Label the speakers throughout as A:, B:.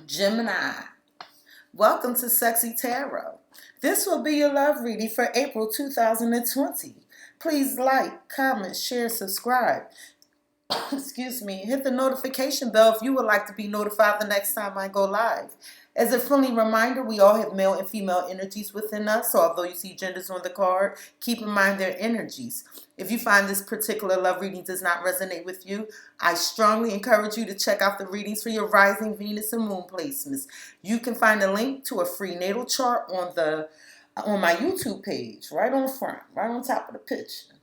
A: Gemini, welcome to Sexy Tarot. This will be your love reading for April 2020. Please like, comment, share, subscribe. Excuse me. Hit the notification bell if you would like to be notified the next time I go live. As a friendly reminder, we all have male and female energies within us, so although you see genders on the card, keep in mind their energies. If you find this particular love reading does not resonate with you, I strongly encourage you to check out the readings for your rising Venus and moon placements. You can find a link to a free natal chart on my YouTube page, right on the front, right on top of the picture.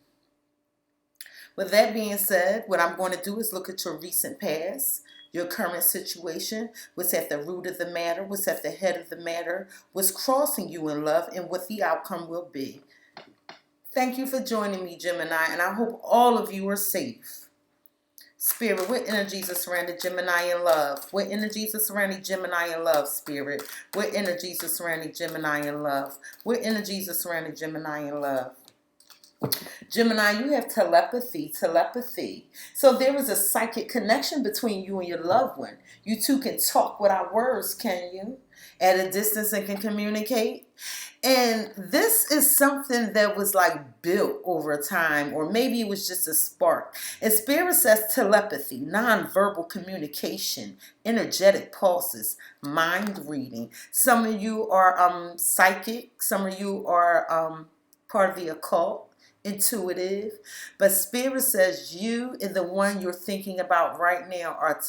A: With that being said, what I'm going to do is look at your recent past, your current situation, what's at the root of the matter, what's at the head of the matter, what's crossing you in love, and what the outcome will be. Thank you for joining me, Gemini, and I hope all of you are safe. Spirit, what energies are surrounding Gemini in love? What energies are surrounding Gemini in love, Spirit? What energies are surrounding Gemini in love? What energies are surrounding Gemini in love? Gemini, you have telepathy. So there is a psychic connection between you and your loved one. You two can talk without words, can you? At a distance and can communicate. And this is something that was like built over time, or maybe it was just a spark. And Spirit says telepathy, nonverbal communication, energetic pulses, mind reading. Some of you are psychic. Some of you are part of the occult, intuitive, but Spirit says you and the one you're thinking about right now are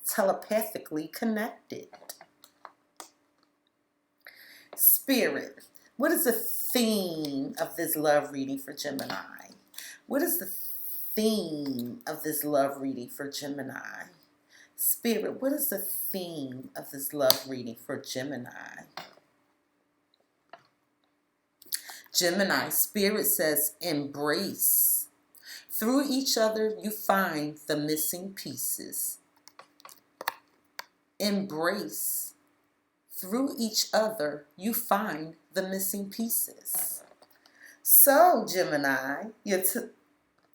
A: telepathically connected. Spirit, what is the theme of this love reading for Gemini? What is the theme of this love reading for Gemini? Spirit, what is the theme of this love reading for Gemini? Gemini, Spirit says embrace. Through each other, you find the missing pieces. Embrace. Through each other, you find the missing pieces. So, Gemini, you're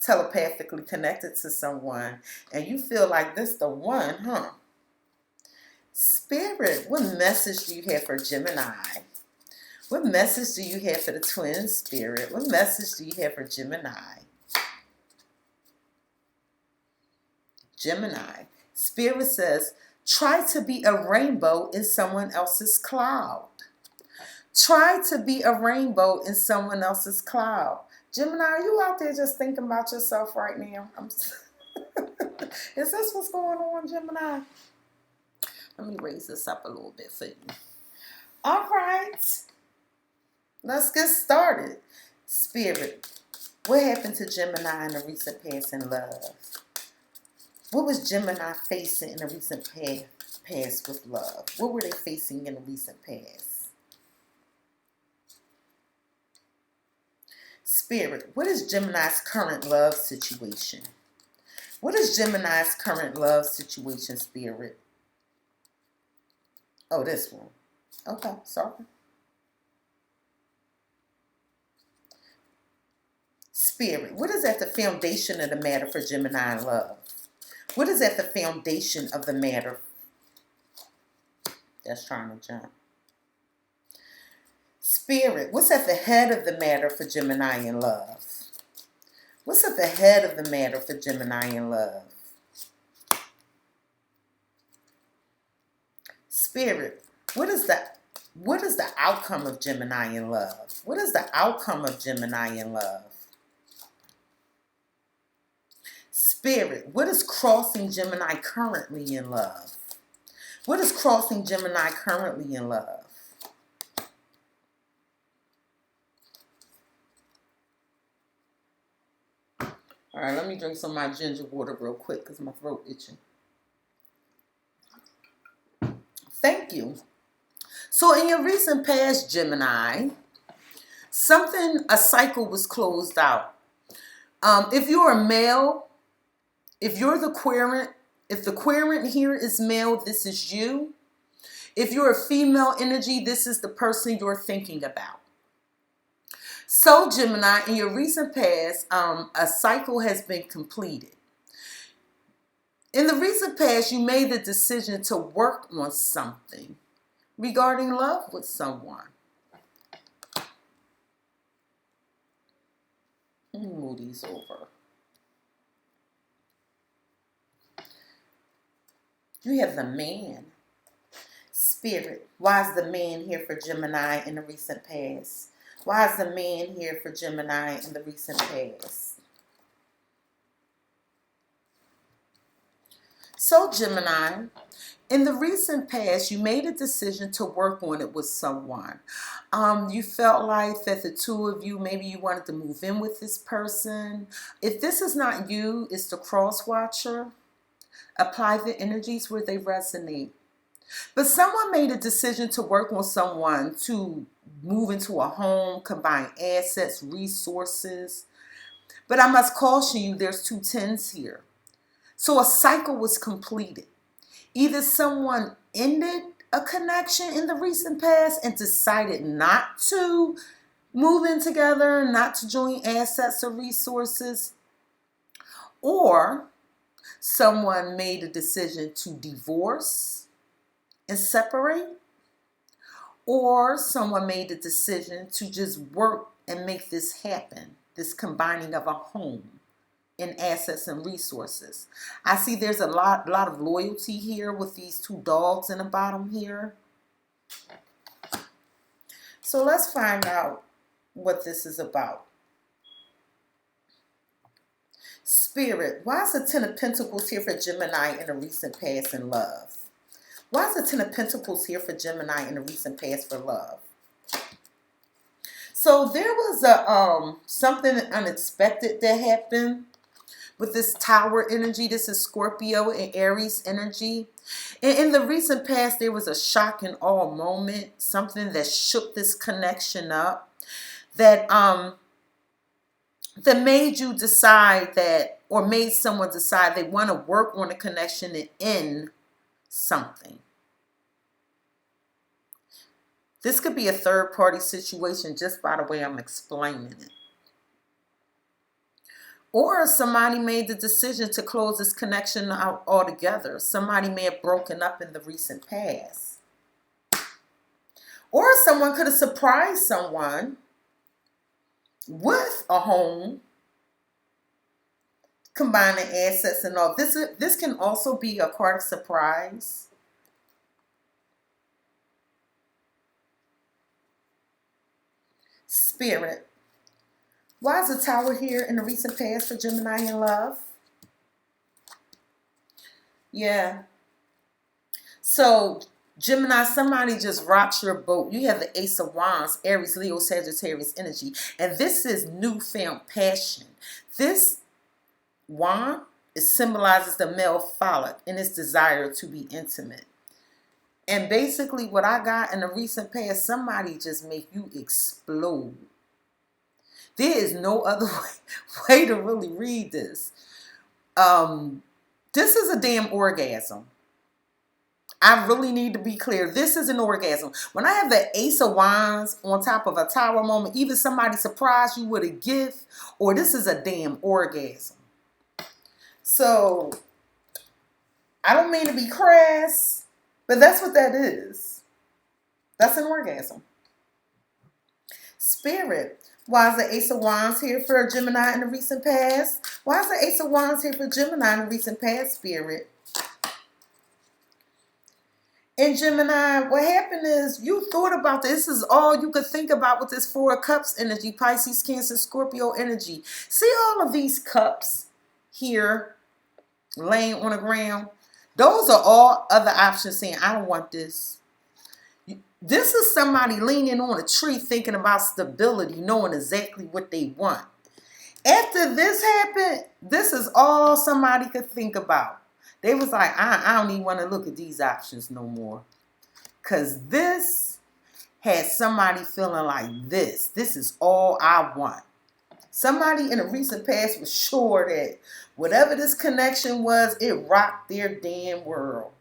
A: telepathically connected to someone, and you feel like this the one, huh? Spirit, what message do you have for Gemini? What message do you have for the twin spirit? What message do you have for Gemini? Gemini. Spirit says, try to be a rainbow in someone else's cloud. Try to be a rainbow in someone else's cloud. Gemini, are you out there just thinking about yourself right now? Is this what's going on, Gemini? Let me raise this up a little bit for you. All right. Let's get started. Spirit, what happened to Gemini in the recent past in love? What was Gemini facing in the recent past with love? What were they facing in the recent past? Spirit, what is Gemini's current love situation? What is Gemini's current love situation, Spirit? Oh, this one. Okay, sorry. Spirit, what is at the foundation of the matter for Gemini in love? What is at the foundation of the matter? That's trying to jump. Spirit, what's at the head of the matter for Gemini in love? What's at the head of the matter for Gemini in love? Spirit, what is the outcome of Gemini in love? What is the outcome of Gemini in love? Spirit, what is crossing Gemini currently in love? What is crossing Gemini currently in love? All right, let me drink some of my ginger water real quick because my throat itching. Thank you. So in your recent past, Gemini, a cycle was closed out. If you're a male, if you're the querent, if the querent here is male, this is you. If you're a female energy, this is the person you're thinking about. So Gemini, in your recent past, a cycle has been completed. In the recent past, you made the decision to work on something regarding love with someone. Let me move these over. You have the man. Spirit, why is the man here for Gemini in the recent past? Why is the man here for Gemini in the recent past? So Gemini, in the recent past, you made a decision to work on it with someone. You felt like that the two of you, maybe you wanted to move in with this person. If this is not you, it's the cross watcher. Apply the energies where they resonate. But someone made a decision to work on someone to move into a home, combine assets, resources. But I must caution you, there's 2 tens here. So a cycle was completed. Either someone ended a connection in the recent past and decided not to move in together, not to join assets or resources, or someone made a decision to divorce and separate, or someone made a decision to just work and make this happen, this combining of a home and assets and resources. I see there's a lot of loyalty here with these 2 dogs in the bottom here. So let's find out what this is about. Spirit, why is the 10 of Pentacles here for Gemini in the recent past in love? Why is the 10 of Pentacles here for Gemini in the recent past for love? So there was a something unexpected that happened with this Tower energy. This is Scorpio and Aries energy. And in the recent past, there was a shock and awe moment, something that shook this connection up, that made you decide that, or made someone decide they want to work on a connection and end something. This could be a third-party situation just by the way I'm explaining it. Or somebody made the decision to close this connection out altogether. Somebody may have broken up in the recent past. Or someone could have surprised someone with a home, combining assets and all. This can also be a card of surprise. Spirit, why is the Tower here in the recent past for Gemini in love? Yeah. So, Gemini, somebody just rocked your boat. You have the Ace of Wands, Aries, Leo, Sagittarius energy. And this is newfound passion. This wand, it symbolizes the male phallic and its desire to be intimate. And basically what I got in the recent past, somebody just make you explode. There is no other way to really read this. This is a damn orgasm. I really need to be clear. This is an orgasm. When I have the Ace of Wands on top of a Tower moment, either somebody surprised you with a gift, or this is a damn orgasm. So, I don't mean to be crass, but that's what that is. That's an orgasm. Spirit, why is the Ace of Wands here for a Gemini in the recent past? Why is the Ace of Wands here for Gemini in the recent past, Spirit? And Gemini, what happened is you thought about this. This is all you could think about with this 4 of Cups energy, Pisces, Cancer, Scorpio energy. See all of these cups here laying on the ground? Those are all other options saying, I don't want this. This is somebody leaning on a tree thinking about stability, knowing exactly what they want. After this happened, this is all somebody could think about. They was like, I don't even want to look at these options no more. Because this had somebody feeling like this. This is all I want. Somebody in a recent past was sure that whatever this connection was, it rocked their damn world.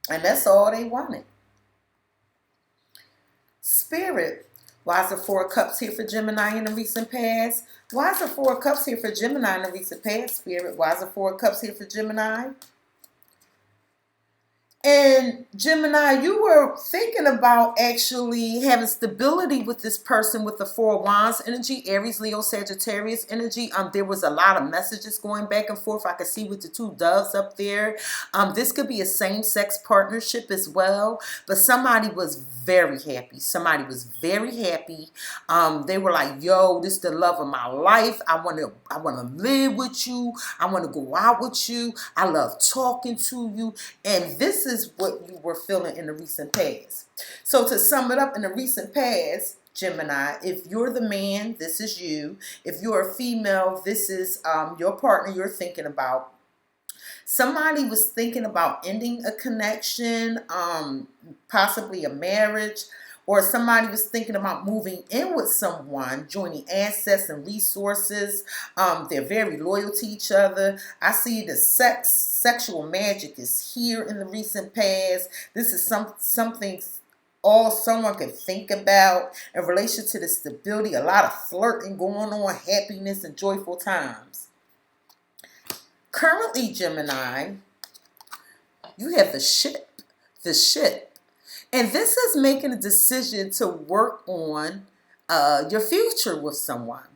A: And that's all they wanted. Spirit, why is the 4 of Cups here for Gemini in the recent past? Why is the 4 of Cups here for Gemini in the recent past, Spirit? Why is the 4 of Cups here for Gemini? And Gemini, you were thinking about actually having stability with this person with the Four of Wands energy, Aries, Leo, Sagittarius energy. There was a lot of messages going back and forth. I could see with the two doves up there. This could be a same-sex partnership as well. But somebody was very happy. Somebody was very happy. They were like, "Yo, this is the love of my life. I wanna live with you. I wanna go out with you. I love talking to you." And this is what you were feeling in the recent past. So to sum it up, in the recent past, Gemini, if you're the man, this is you. If you're a female, this is your partner you're thinking about. Somebody was thinking about ending a connection, possibly a marriage, or somebody was thinking about moving in with someone, joining assets and resources. They're very loyal to each other. I see the sexual magic is here in the recent past. This is something all someone can think about in relation to the stability. A lot of flirting going on, happiness and joyful times. Currently, Gemini, you have the ship. The ship. And this is making a decision to work on your future with someone.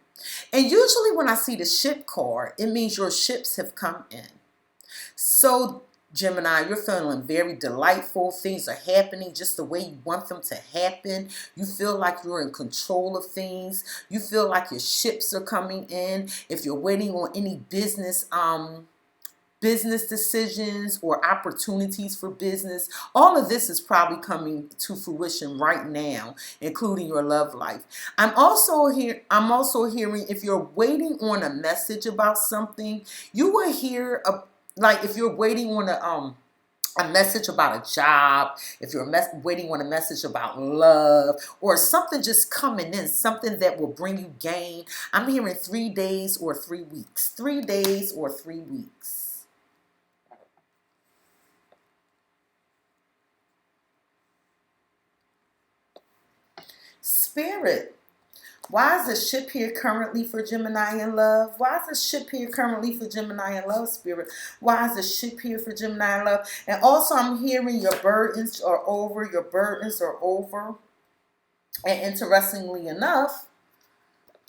A: And usually when I see the ship card, it means your ships have come in. So Gemini, you're feeling very delightful. Things are happening just the way you want them to happen. You feel like you're in control of things. You feel like your ships are coming in. If you're waiting on any business decisions or opportunities for business, all of this is probably coming to fruition right now, including your love life. I'm also hearing if you're waiting on a message about something, you will hear like if you're waiting on a message about a job, if you're waiting on a message about love, or something just coming in, something that will bring you gain. I'm hearing 3 days or 3 weeks. 3 days or 3 weeks. Spirit, why is the ship here currently for Gemini in love? Why is the ship here currently for Gemini in love, Spirit? Why is the ship here for Gemini in love? And also I'm hearing your burdens are over. Your burdens are over. And interestingly enough,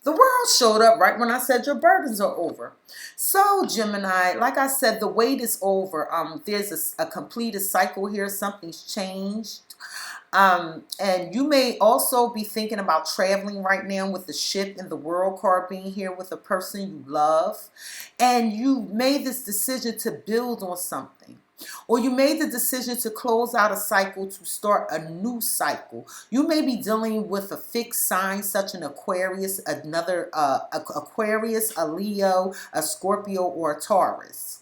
A: the world showed up right when I said your burdens are over. So Gemini, like I said, the wait is over. There's a completed cycle here. Something's changed. And you may also be thinking about traveling right now with the ship and the world card being here with a person you love. And you made this decision to build on something. Or you made the decision to close out a cycle to start a new cycle. You may be dealing with a fixed sign such an Aquarius, another Aquarius, a Leo, a Scorpio, or a Taurus.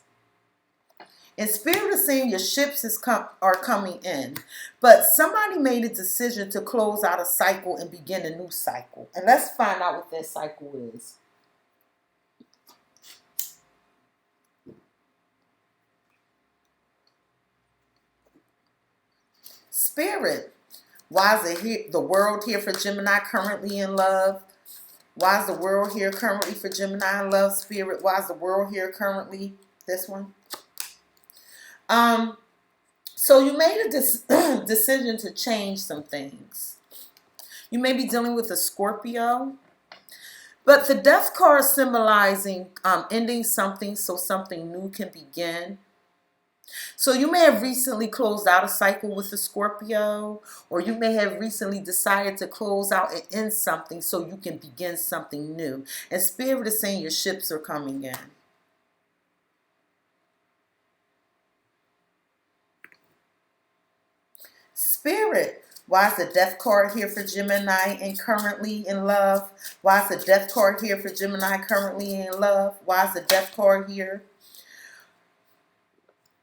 A: And Spirit is saying your ships are coming in. But somebody made a decision to close out a cycle and begin a new cycle. And let's find out what that cycle is. Spirit, why is the world here for Gemini currently in love? Why is the world here currently for Gemini in love, Spirit? Why is the world here currently? This one. So you made a decision to change some things. You may be dealing with a Scorpio. But the death card symbolizing ending something so something new can begin. So you may have recently closed out a cycle with a Scorpio, or you may have recently decided to close out and end something so you can begin something new. And Spirit is saying your ships are coming in. Spirit, why is the death card here for Gemini and currently in love? Why is the death card here for Gemini currently in love? Why is the death card here?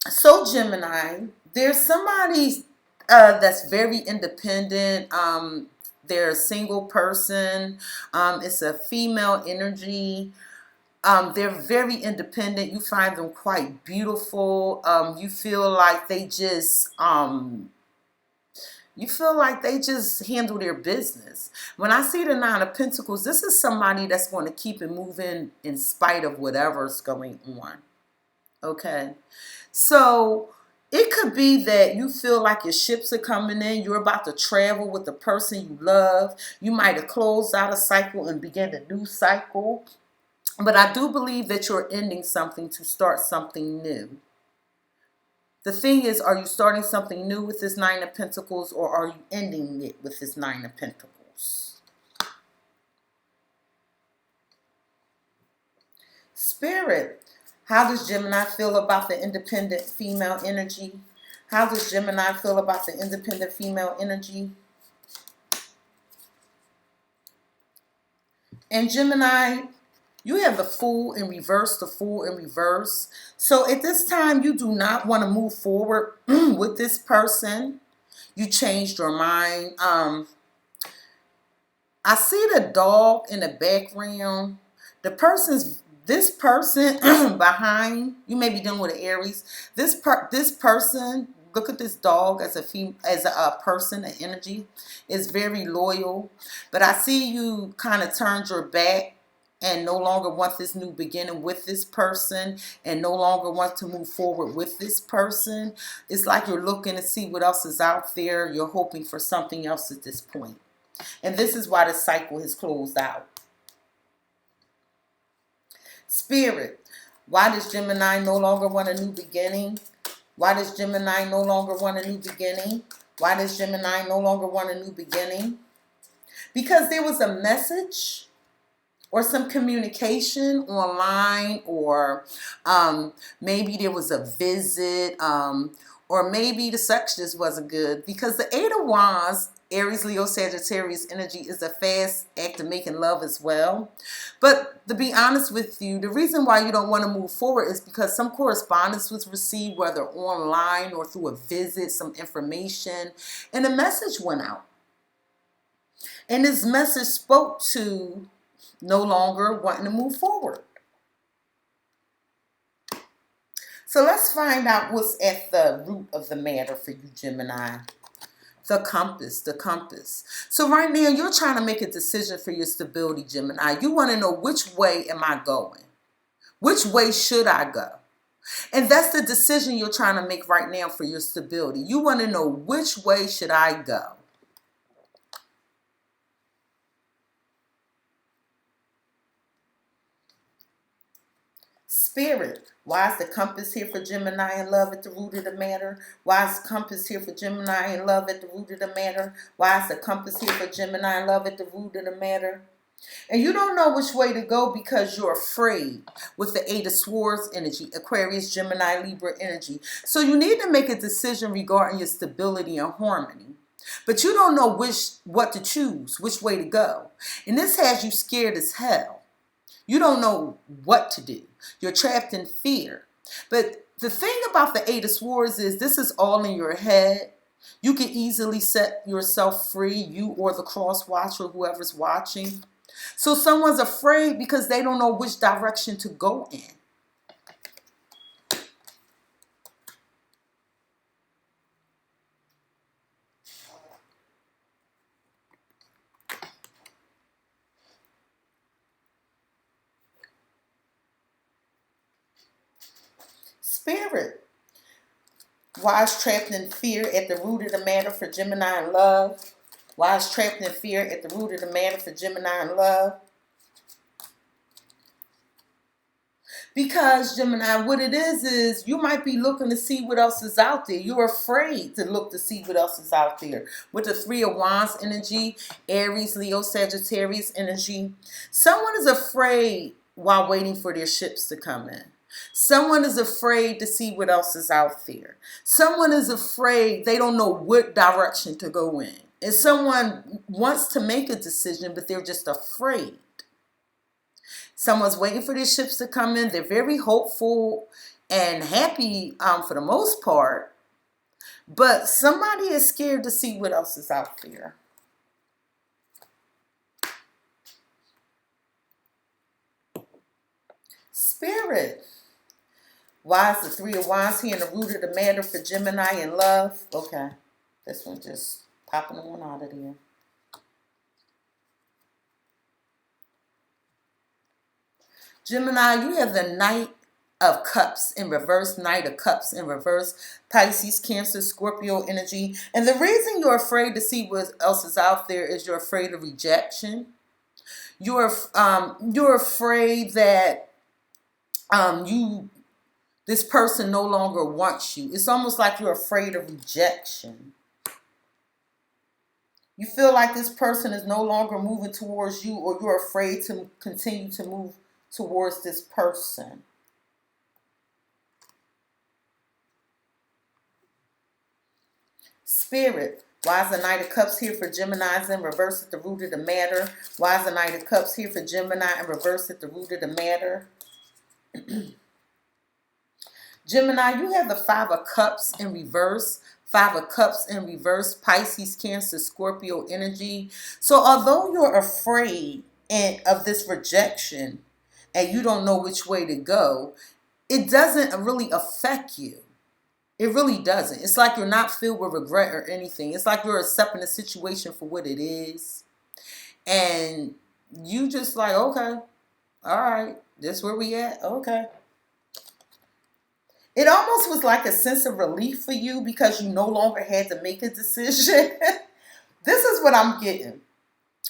A: So Gemini, there's somebody that's very independent. They're a single person. It's a female energy. They're very independent. You find them quite beautiful. You feel like they just handle their business. When I see the Nine of Pentacles, this is somebody that's going to keep it moving in spite of whatever's going on. Okay. So It could be that you feel like your ships are coming in. You're about to travel with the person you love. You might have closed out a cycle and begin a new cycle. But I do believe that you're ending something to start something new. The thing is, are you starting something new with this Nine of Pentacles, or are you ending it with this Nine of Pentacles? Spirit, how does Gemini feel about the independent female energy? How does Gemini feel about the independent female energy? And Gemini, you have the Fool in reverse, the Fool in reverse. So at this time, you do not want to move forward with this person. You changed your mind. I see the dog in the background. This person behind, you may be dealing with an Aries. This person, look at this dog as a person, an energy, is very loyal. But I see you kind of turned your back and no longer want this new beginning with this person, and no longer want to move forward with this person. It's like you're looking to see what else is out there. You're hoping for something else at this point. And this is why the cycle has closed out. Spirit, why does Gemini no longer want a new beginning? Why does Gemini no longer want a new beginning? Why does Gemini no longer want a new beginning? Because there was a message or some communication online, or maybe there was a visit, or maybe the sex just wasn't good. Because the Eight of Wands, Aries, Leo, Sagittarius energy, is a fast act of making love as well. But to be honest with you, the reason why you don't want to move forward is because some correspondence was received, whether online or through a visit, some information, and a message went out. And this message spoke to no longer wanting to move forward. So let's find out what's at the root of the matter for you, Gemini. The compass, the compass. So right now, you're trying to make a decision for your stability, Gemini. You want to know, which way am I going? Which way should I go? And that's the decision you're trying to make right now for your stability. You want to know, which way should I go? Spirit, why is the compass here for Gemini in love at the root of the matter? Why is the compass here for Gemini in love at the root of the matter? Why is the compass here for Gemini in love at the root of the matter? And you don't know which way to go because you're afraid with the Eight of Swords energy, Aquarius, Gemini, Libra energy. So you need to make a decision regarding your stability and harmony. But you don't know what to choose, which way to go. And this has you scared as hell. You don't know what to do. You're trapped in fear. But the thing about the Eight of Swords is this is all in your head. You can easily set yourself free, you or the cross watcher, whoever's watching. So someone's afraid because they don't know which direction to go in. Spirit, why is trapped in fear at the root of the matter for Gemini in love? Why is trapped in fear at the root of the matter for Gemini in love? Because, Gemini, what it is you might be looking to see what else is out there. You're afraid to look to see what else is out there. With the Three of Wands energy, Aries, Leo, Sagittarius energy, someone is afraid while waiting for their ships to come in. Someone is afraid to see what else is out there. Someone is afraid, they don't know what direction to go in. And someone wants to make a decision, but they're just afraid. Someone's waiting for their ships to come in. They're very hopeful and happy for the most part. But somebody is scared to see what else is out there. Spirit, why is the Three of Wands here in the root of the matter for Gemini in love? Okay, this one just popping one out of there. Gemini, you have the Knight of Cups in reverse, Knight of Cups in reverse, Pisces, Cancer, Scorpio energy. And the reason you're afraid to see what else is out there is you're afraid of rejection. You're afraid that this person no longer wants you. It's almost like you're afraid of rejection. You feel like this person is no longer moving towards you, or you're afraid to continue to move towards this person. Spirit, why is the Knight of Cups here for Geminis in reverse at the root of the matter? Why is the Knight of Cups here for Gemini in reverse at the root of the matter? Gemini, you have the Five of Cups in reverse. Five of Cups in reverse, Pisces, Cancer, Scorpio energy. So although you're afraid of this rejection and you don't know which way to go, it doesn't really affect you. It really doesn't. It's like you're not filled with regret or anything. It's like you're accepting the situation for what it is. And you just like, okay, all right, this where we at? Okay. It almost was like a sense of relief for you because you no longer had to make a decision. This is what I'm getting.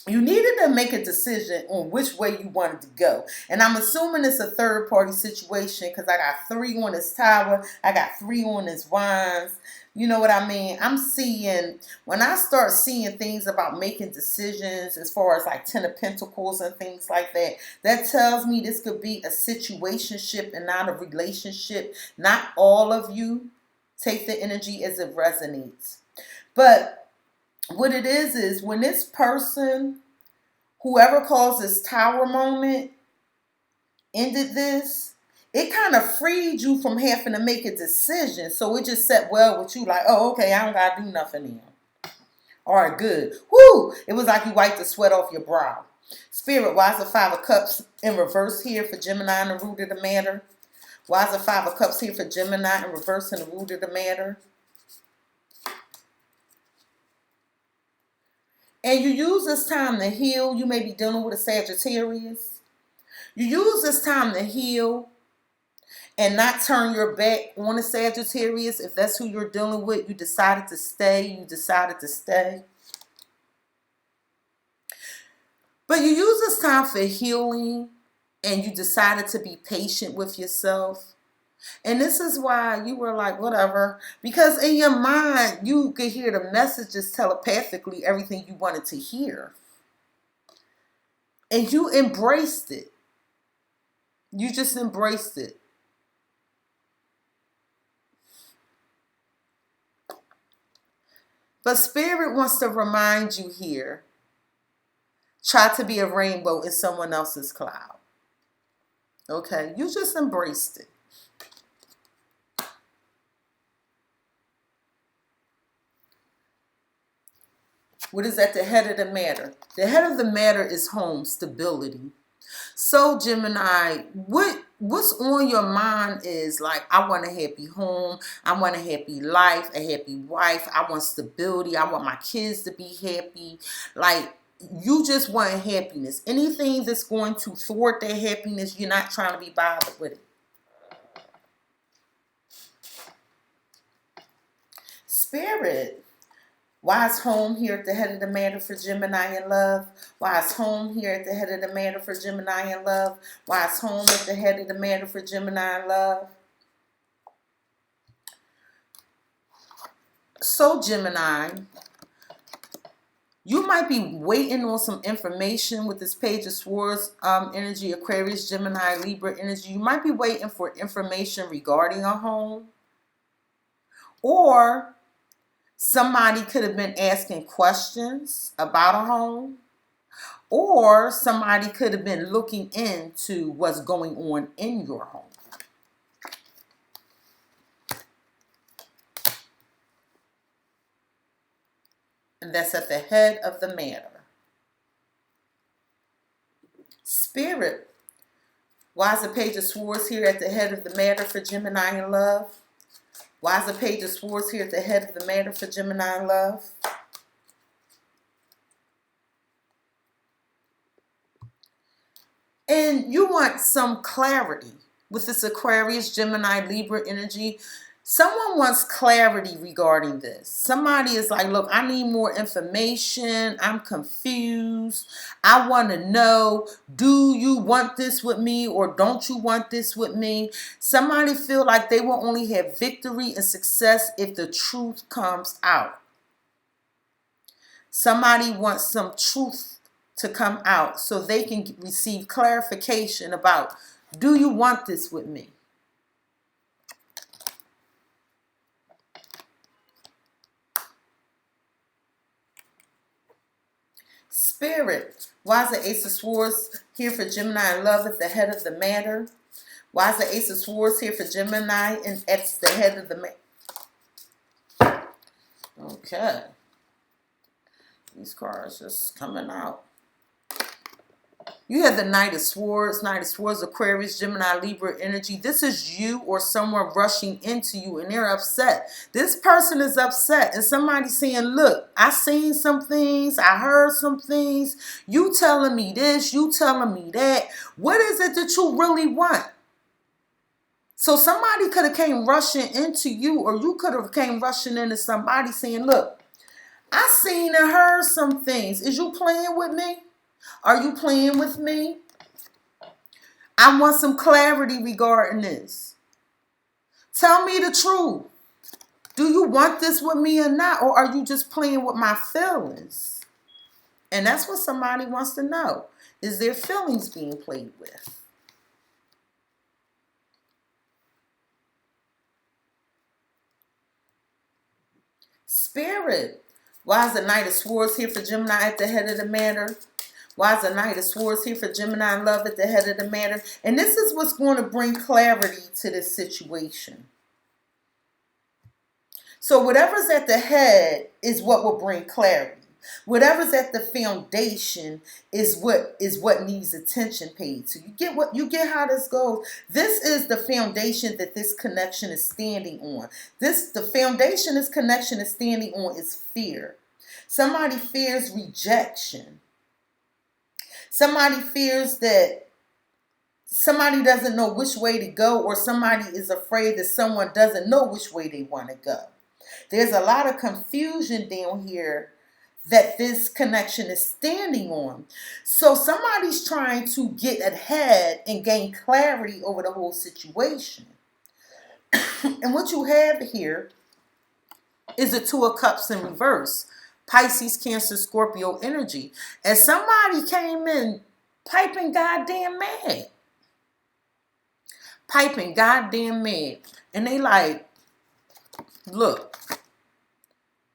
A: You needed to make a decision on which way you wanted to go. And I'm assuming it's a third party situation because I got 3 on this Tower. I got 3 on this Wands. You know what I mean? I'm seeing, when I start seeing things about making decisions as far as like 10 of Pentacles and things like that, that tells me this could be a situationship and not a relationship. Not all of you take the energy as it resonates. But what it is when this person, whoever calls this Tower moment, ended this, it kind of freed you from having to make a decision. So it just sat well with you, like, oh, okay, I don't got to do nothing now. All right, good. Woo! It was like you wiped the sweat off your brow. Spirit, why is the Five of Cups in reverse here for Gemini in the root of the matter? Why is the Five of Cups here for Gemini in reverse in the root of the matter? And you use this time to heal. You may be dealing with a Sagittarius. You use this time to heal and not turn your back on a Sagittarius. If that's who you're dealing with, you decided to stay. You decided to stay. But you use this time for healing and you decided to be patient with yourself. And this is why you were like, whatever. Because in your mind, you could hear the messages telepathically, everything you wanted to hear. And you embraced it. You just embraced it. But Spirit wants to remind you here, try to be a rainbow in someone else's cloud. Okay? You just embraced it. What is at the head of the matter? The head of the matter is home, stability. So Gemini, what's on your mind is like, I want a happy home. I want a happy life, a happy wife. I want stability. I want my kids to be happy. Like, you just want happiness. Anything that's going to thwart that happiness, you're not trying to be bothered with it. Spirit. Why is home here at the head of the matter for Gemini in love? Why is home here at the head of the matter for Gemini in love? Why is home at the head of the matter for Gemini in love? So Gemini, you might be waiting on some information with this Page of Swords energy, Aquarius, Gemini, Libra energy. You might be waiting for information regarding a home. Or somebody could have been asking questions about a home, or somebody could have been looking into what's going on in your home. And that's at the head of the matter. Spirit, why is the Page of Swords here at the head of the matter for Gemini in love? Why is the Page of Swords here at the head of the matter for Gemini in love? And you want some clarity with this Aquarius, Gemini, Libra energy. Someone wants clarity regarding this. Somebody is like, look, I need more information. I'm confused. I want to know, do you want this with me or don't you want this with me? Somebody feel like they will only have victory and success if the truth comes out. Somebody wants some truth to come out so they can receive clarification about, do you want this with me? Spirit, why is the Ace of Swords here for Gemini in love at the head of the matter? Why is the Ace of Swords here for Gemini and at the head of the matter? Okay. These cards just coming out. You have the Knight of Swords. Knight of Swords, Aquarius, Gemini, Libra energy. This is you or someone rushing into you and they're upset. This person is upset and somebody's saying, look, I seen some things. I heard some things. You telling me this. You telling me that. What is it that you really want? So somebody could have came rushing into you or you could have came rushing into somebody saying, look, I seen and heard some things. Is you playing with me? Are you playing with me? I want some clarity regarding this. Tell me the truth. Do you want this with me or not? Or are you just playing with my feelings? And that's what somebody wants to know. Is their feelings being played with? Spirit. Why is the Knight of Swords here for Gemini at the head of the matter? Why is the Knight of Swords here for Gemini in love at the head of the matter? And this is what's going to bring clarity to this situation. So whatever's at the head is what will bring clarity. Whatever's at the foundation is what needs attention paid. So you get how this goes. This is the foundation that this connection is standing on. The foundation this connection is standing on is fear. Somebody fears rejection. Somebody fears that somebody doesn't know which way to go, or somebody is afraid that someone doesn't know which way they want to go. There's a lot of confusion down here that this connection is standing on. So somebody's trying to get ahead and gain clarity over the whole situation. And what you have here is the Two of Cups in reverse. Pisces, Cancer, Scorpio energy. And somebody came in piping goddamn mad. Piping goddamn mad. And they like, look,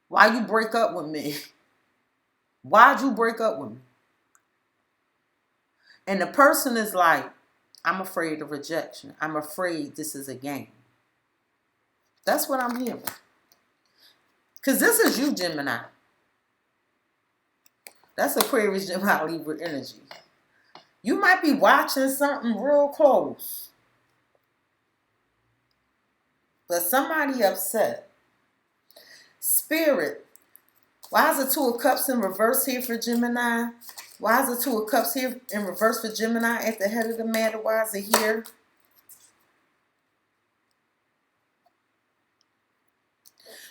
A: why you break up with me? Why'd you break up with me? And the person is like, I'm afraid of rejection. I'm afraid this is a game. That's what I'm hearing. Because this is you, Gemini. That's Aquarius, Gemini, Libra energy. You might be watching something real close. But somebody upset. Spirit. Why is the Two of Cups in reverse here for Gemini? Why is the Two of Cups here in reverse for Gemini at the head of the matter? Why is it here?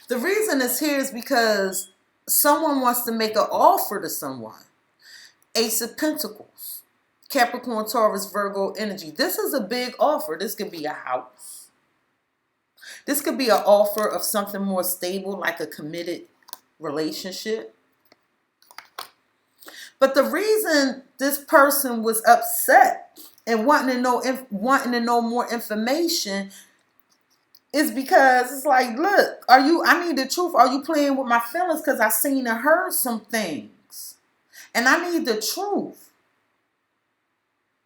A: The reason it's here is because someone wants to make an offer to someone. Ace of Pentacles. Capricorn, Taurus, Virgo energy. This is a big offer. This could be a house. This could be an offer of something more stable, like a committed relationship. But the reason this person was upset and wanting to know more information is because it's like, look, I need the truth. Are you playing with my feelings? Because I seen and heard some things. And I need the truth.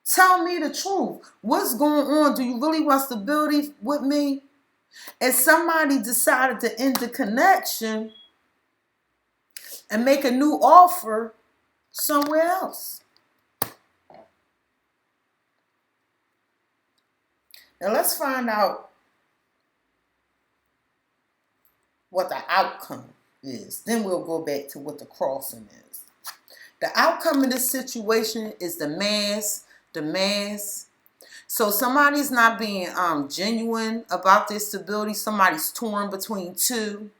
A: Tell me the truth. What's going on? Do you really want stability with me? And somebody decided to end the connection and make a new offer somewhere else. Now let's find out what the outcome is. Then we'll go back to what the crossing is. The outcome of this situation is the mass. So somebody's not being genuine about their stability. Somebody's torn between two.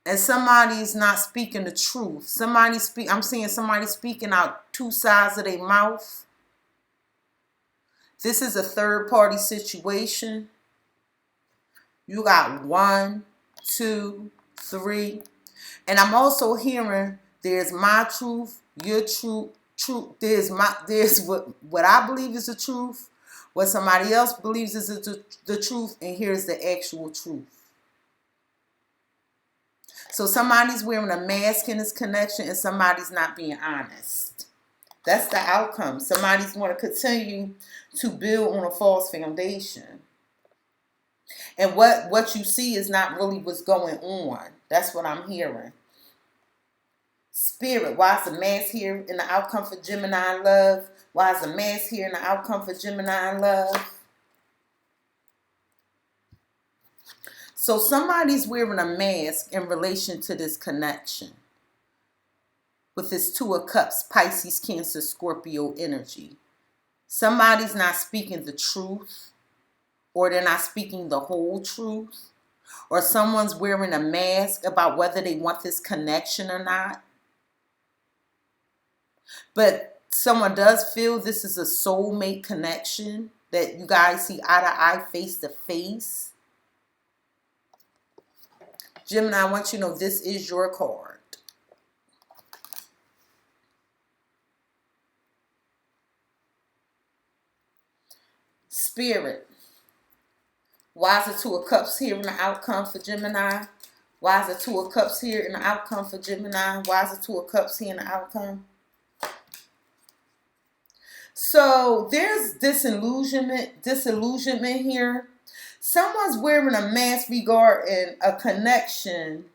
A: And somebody's not speaking the truth. I'm seeing somebody speaking out two sides of their mouth. This is a third party situation. You got 1, 2, 3. And I'm also hearing there's my truth, your truth, there's what I believe is the truth, what somebody else believes is the truth, and here's the actual truth. So somebody's wearing a mask in this connection and somebody's not being honest. That's the outcome. Somebody's want to continue to build on a false foundation. And what you see is not really what's going on. That's what I'm hearing. Spirit, why is the mask here in the outcome for Gemini love? Why is the mask here in the outcome for Gemini love? So somebody's wearing a mask in relation to this connection. With this Two of Cups, Pisces, Cancer, Scorpio energy. Somebody's not speaking the truth, or they're not speaking the whole truth, or someone's wearing a mask about whether they want this connection or not. But someone does feel this is a soulmate connection, that you guys see eye to eye, face to face. Gemini, I want you to know this is your card. Spirit, why is the Two of Cups here in the outcome for Gemini? Why is the Two of Cups here in the outcome for Gemini? Why is the Two of Cups here in the outcome? So there's disillusionment here. Someone's wearing a mask regarding a connection.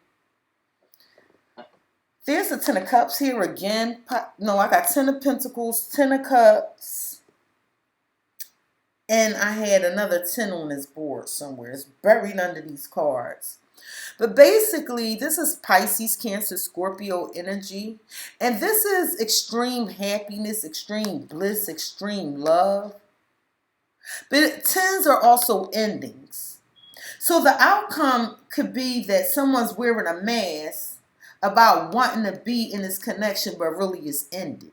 A: There's the Ten of Cups here again. No, I got 10 of Pentacles, 10 of Cups. And I had another 10 on this board somewhere. It's buried under these cards. But basically, this is Pisces, Cancer, Scorpio energy. And this is extreme happiness, extreme bliss, extreme love. But 10s are also endings. So the outcome could be that someone's wearing a mask about wanting to be in this connection, but really is ended.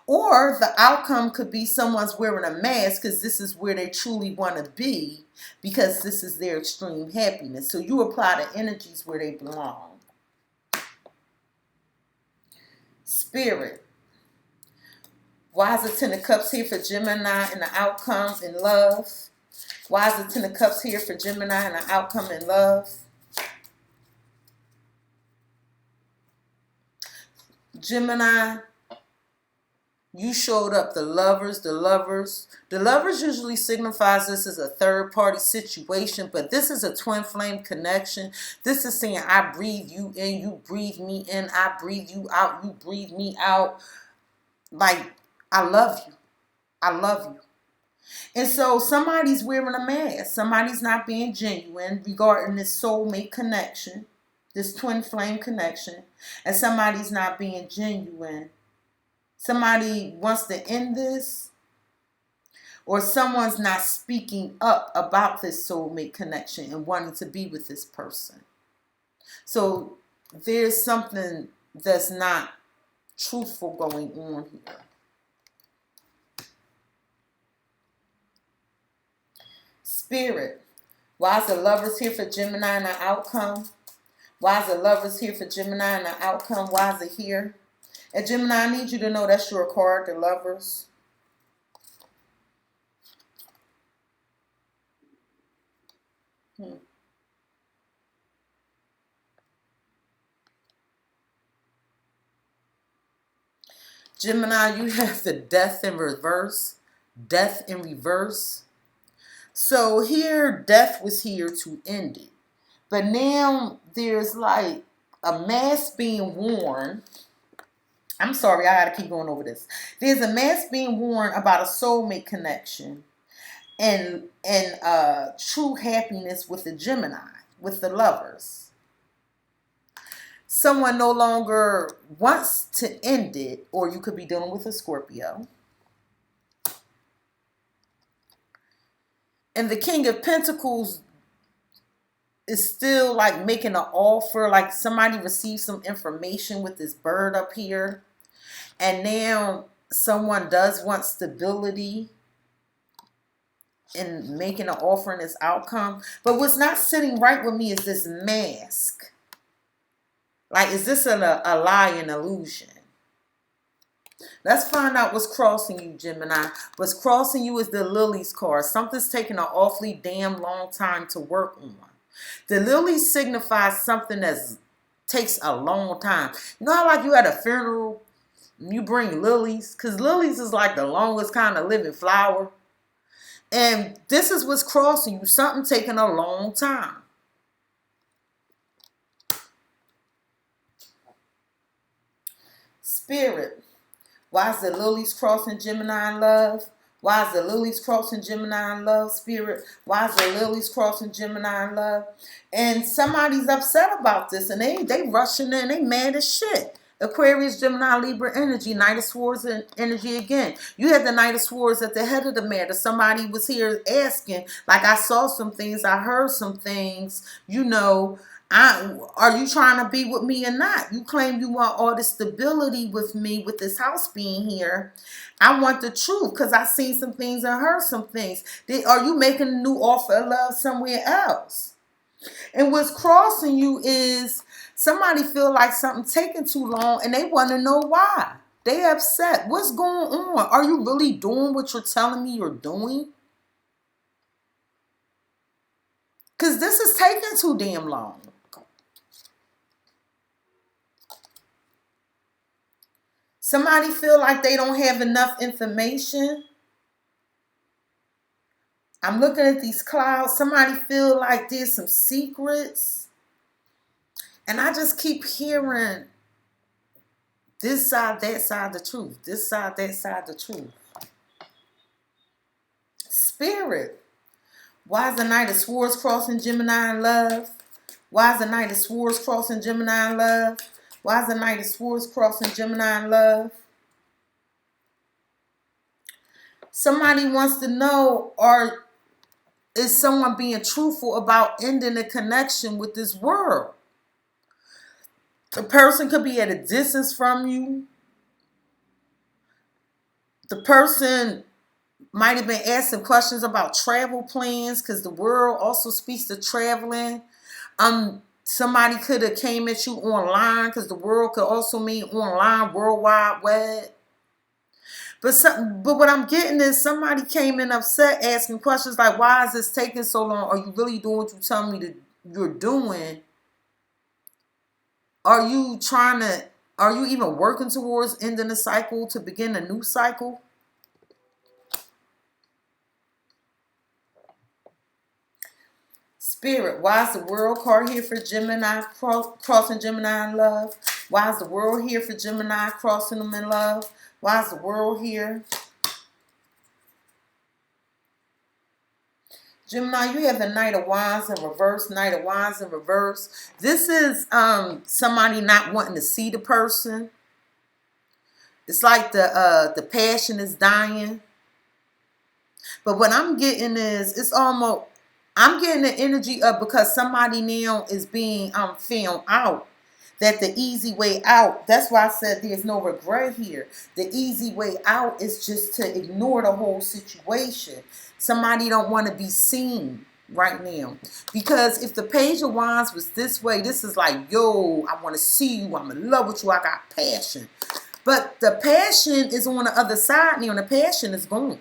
A: Or the outcome could be someone's wearing a mask because this is where they truly want to be, because this is their extreme happiness. So you apply the energies where they belong. Spirit, why is the Ten of Cups here for Gemini in the outcome in love? Why is the Ten of Cups here for Gemini in the outcome in love? Gemini, you showed up the lovers. The lovers usually signifies this is a third party situation, but this is a twin flame connection. This is saying I breathe you in, you breathe me in, I breathe you out, you breathe me out. Like, I love you. I love you. And so somebody's wearing a mask. Somebody's not being genuine regarding this soulmate connection, this twin flame connection, and somebody's not being genuine. Somebody wants to end this, or someone's not speaking up about this soulmate connection and wanting to be with this person. So there's something that's not truthful going on here. Spirit, why is the lovers here for Gemini in the outcome? Why is the lovers here for Gemini in the outcome? Why is it here? And Gemini, I need you to know that's your card, the lovers. Gemini, you have the Death in reverse. Death in reverse. So here, death was here to end it. But now there's like a mask being worn. I'm sorry, I gotta keep going over this. There's a mask being worn about a soulmate connection and true happiness with the Gemini, with the lovers. Someone no longer wants to end it, or you could be dealing with a Scorpio. And the King of Pentacles is still like making an offer, like somebody received some information with this bird up here, and now someone does want stability and making an offer in this outcome. But what's not sitting right with me is this mask. Like, is this a lie, an illusion? Let's find out what's crossing you, Gemini. What's crossing you is the Lilies card. Something's taking an awfully damn long time to work on. The lily signifies something that takes a long time. You know how like you at a funeral, you bring lilies? Because lilies is like the longest kind of living flower. And this is what's crossing you. Something taking a long time. Spirit. Why is the lilies crossing Gemini in love? Why is the lilies crossing Gemini in love, Spirit? Why is the lilies crossing Gemini in love? And somebody's upset about this, and they rushing in, they mad as shit. Aquarius, Gemini, Libra energy, Knight of Swords energy again. You had the Knight of Swords at the head of the matter. Somebody was here asking, like, I saw some things, I heard some things, you know, are you trying to be with me or not? You claim you want all the stability with me, with this house being here. I want the truth because I seen some things and heard some things. Are you making a new offer of love somewhere else? And what's crossing you is somebody feel like something taking too long and they want to know why. They upset. What's going on? Are you really doing what you're telling me you're doing? Because this is taking too damn long. Somebody feel like they don't have enough information. I'm looking at these clouds. Somebody feel like there's some secrets. And I just keep hearing this side, that side, the truth. This side, that side, the truth. Spirit. Why is the Knight of Swords crossing Gemini in love? Why is the Knight of Swords crossing Gemini in love? Why is the Knight of Swords crossing Gemini in love? Somebody wants to know, is someone being truthful about ending a connection with this world? The person could be at a distance from you. The person might have been asking questions about travel plans because the world also speaks to traveling. Somebody could have came at you online because the world could also mean online, World Wide Web. But what I'm getting is somebody came in upset asking questions like, why is this taking so long? Are you really doing what you tell me that you're doing? Are you even working towards ending the cycle to begin a new cycle? Spirit, why is the World card here for Gemini, crossing Gemini in love? Why is the World here for Gemini, crossing them in love? Why is the World here? Gemini, you have the Knight of Wands in reverse, Knight of Wands in reverse. This is somebody not wanting to see the person. It's like the passion is dying. But what I'm getting is, I'm getting the energy of, because somebody now is being found out, that the easy way out, that's why I said there's no regret here. The easy way out is just to ignore the whole situation. Somebody don't want to be seen right now. Because if the Page of Wands was this way, this is like, yo, I want to see you. I'm in love with you. I got passion. But the passion is on the other side now, and the passion is gone.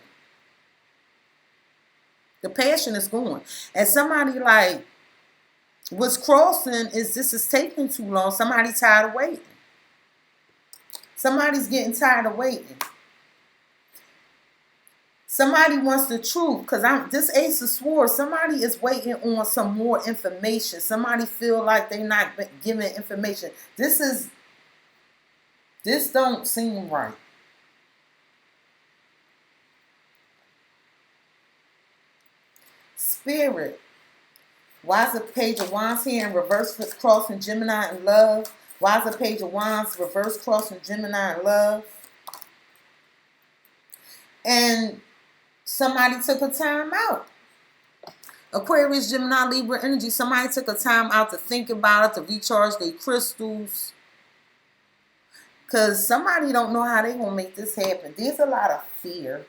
A: The passion is gone. And somebody like, what's crossing is this is taking too long. Somebody's tired of waiting. Somebody's getting tired of waiting. Somebody wants the truth, because this Ace of Swords, somebody is waiting on some more information. Somebody feel like they're not giving information. This don't seem right. Spirit, why is the Page of Wands here in reverse crossing Gemini in love? Why is the Page of Wands reverse crossing Gemini in love? And somebody took a time out. Aquarius, Gemini, Libra energy. Somebody took a time out to think about it, to recharge their crystals. Because somebody don't know how they going to make this happen. There's a lot of fear.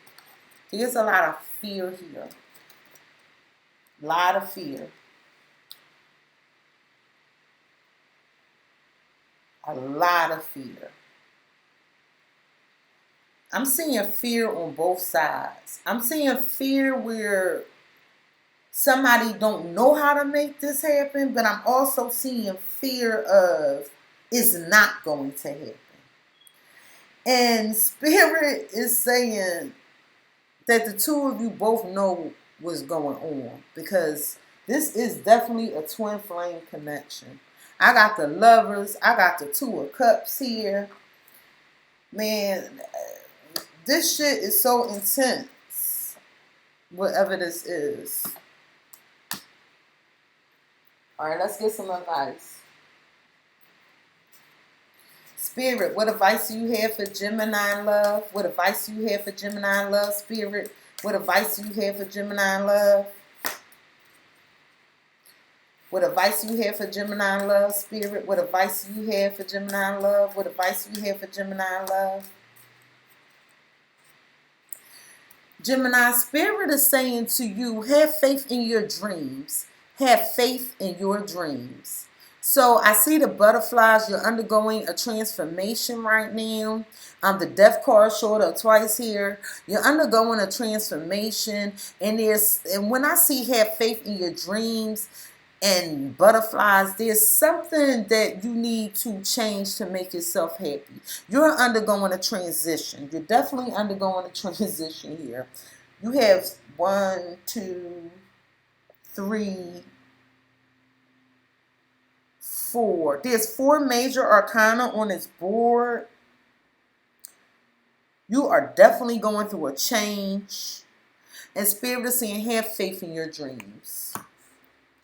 A: There's a lot of fear here. A lot of fear. A lot of fear. I'm seeing fear on both sides. I'm seeing fear where somebody don't know how to make this happen, but I'm also seeing fear of it's not going to happen. And Spirit is saying that the two of you both know what's going on, because this is definitely a twin flame connection. I got the Lovers. I got the Two of Cups here. Man, this shit is so intense. Whatever this is. Alright, let's get some advice. Spirit, what advice do you have for Gemini in love? What advice do you have for Gemini in love, Spirit? What advice do you have for Gemini in love? What advice do you have for Gemini in love, Spirit? What advice do you have for Gemini in love? What advice do you have for Gemini in love? Gemini, Spirit is saying to you, have faith in your dreams. Have faith in your dreams. So I see the butterflies. You're undergoing a transformation right now. The death card showed up twice here. You're undergoing a transformation. And when I see have faith in your dreams and butterflies, there's something that you need to change to make yourself happy. You're undergoing a transition. You're definitely undergoing a transition here. You have 1, 2, 3, 4. There's 4 major arcana on this board. You are definitely going through a change. And Spirit is saying have faith in your dreams.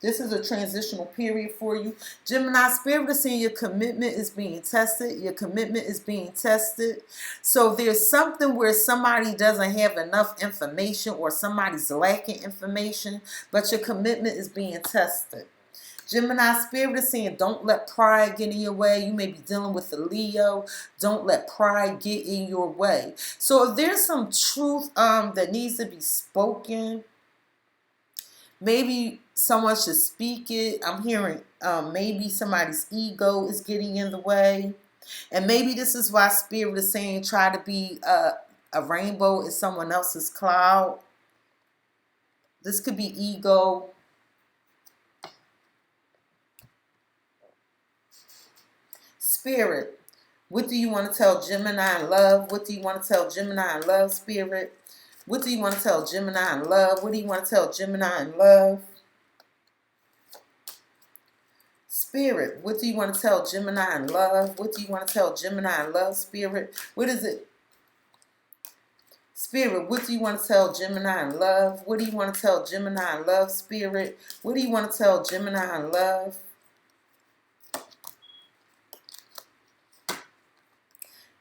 A: This is a transitional period for you. Gemini, Spirit is saying your commitment is being tested. Your commitment is being tested. So there's something where somebody doesn't have enough information or somebody's lacking information, but your commitment is being tested. Gemini, Spirit is saying don't let pride get in your way. You may be dealing with a Leo. Don't let pride get in your way. So if there's some truth that needs to be spoken, maybe someone should speak it. I'm hearing maybe somebody's ego is getting in the way. And maybe this is why Spirit is saying try to be a rainbow in someone else's cloud. This could be ego. Spirit, what do you want to tell Gemini in love? What do you want to tell Gemini in love, Spirit? What do you want to tell Gemini in love? What do you want to tell Gemini in love? Spirit, what do you want to tell Gemini in love? What do you want to tell Gemini in love, Spirit? What is it? Spirit, what do you want to tell Gemini in love? What do you want to tell Gemini in love, Spirit? What do you want to tell Gemini in love?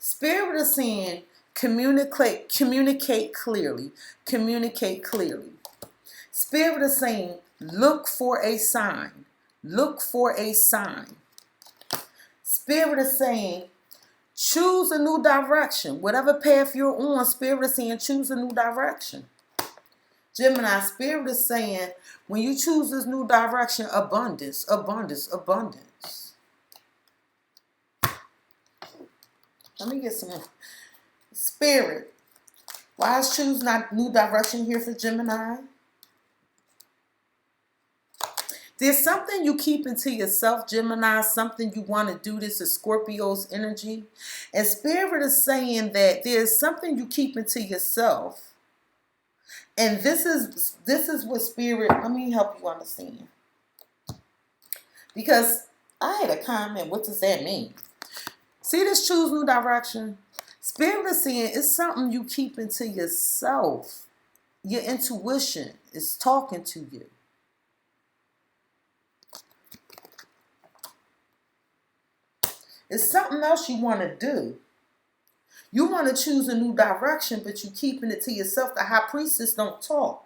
A: Spirit is saying communicate clearly. Communicate clearly. Spirit is saying look for a sign. Look for a sign. Spirit is saying choose a new direction. Whatever path you're on, Spirit is saying choose a new direction. Gemini, Spirit is saying when you choose this new direction, abundance, abundance, abundance. Let me get some more. Spirit, why is choose not new direction here for Gemini? There's something you keep into yourself, Gemini, something you want to do. This is Scorpio's energy. And Spirit is saying that there's something you keep into yourself. And this is what Spirit, let me help you understand. Because I had a comment, what does that mean? See this choose new direction? Spirit is saying it's something you keep into yourself. Your intuition is talking to you. It's something else you want to do. You want to choose a new direction, but you're keeping it to yourself. The High Priestess don't talk.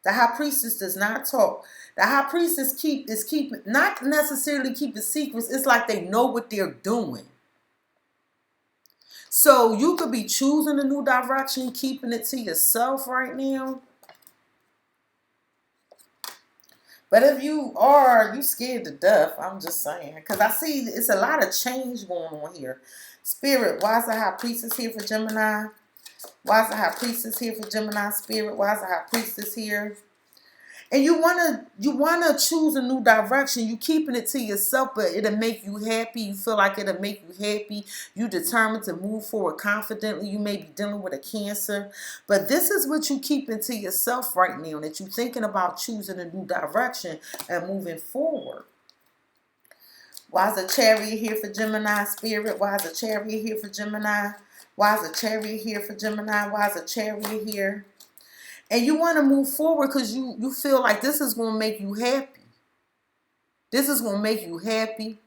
A: The high priestess does not talk. The high priestess not necessarily keeping secrets. It's like they know what they're doing. So you could be choosing a new direction, keeping it to yourself right now. But if you scared to death, I'm just saying. Because I see it's a lot of change going on here. Spirit, why is the high priestess here for Gemini? Why is the high priestess here for Gemini Spirit? Why is the high priestess here? And you wanna choose a new direction. You keeping it to yourself, but it'll make you happy. You feel like it'll make you happy. You determined to move forward confidently. You may be dealing with a Cancer, but this is what you keeping to yourself right now. That you're thinking about choosing a new direction and moving forward. Why is the Chariot here for Gemini Spirit? Why is the Chariot here for Gemini? Why is the Chariot here for Gemini? Why is the Chariot here? And you want to move forward because you feel like this is going to make you happy. This is going to make you happy.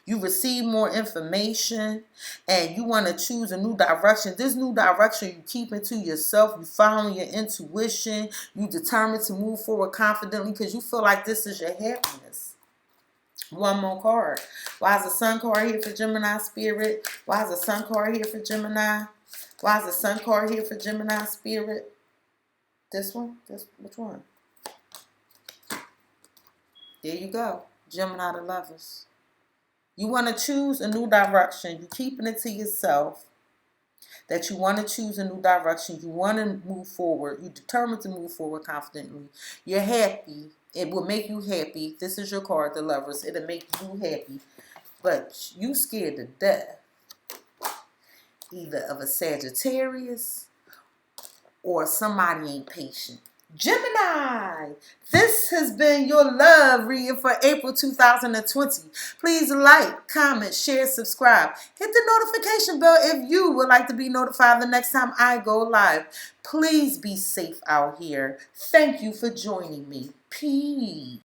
A: You receive more information and you want to choose a new direction. This new direction you keep to yourself. You following your intuition. You determined to move forward confidently because you feel like this is your happiness. One more card. Why is the Sun card here for Gemini Spirit? Why is the Sun card here for Gemini? Why is the Sun card here for Gemini Spirit? This one? Which one? There you go. Gemini the Lovers. You want to choose a new direction. You're keeping it to yourself. That you want to choose a new direction. You want to move forward. You're determined to move forward confidently. You're happy. It will make you happy. This is your card, the Lovers. It'll make you happy. But you scared to death. Either of a Sagittarius or somebody ain't patient. Gemini, this has been your love reading for April 2020. Please like, comment, share, subscribe. Hit the notification bell if you would like to be notified the next time I go live. Please be safe out here. Thank you for joining me. Peace.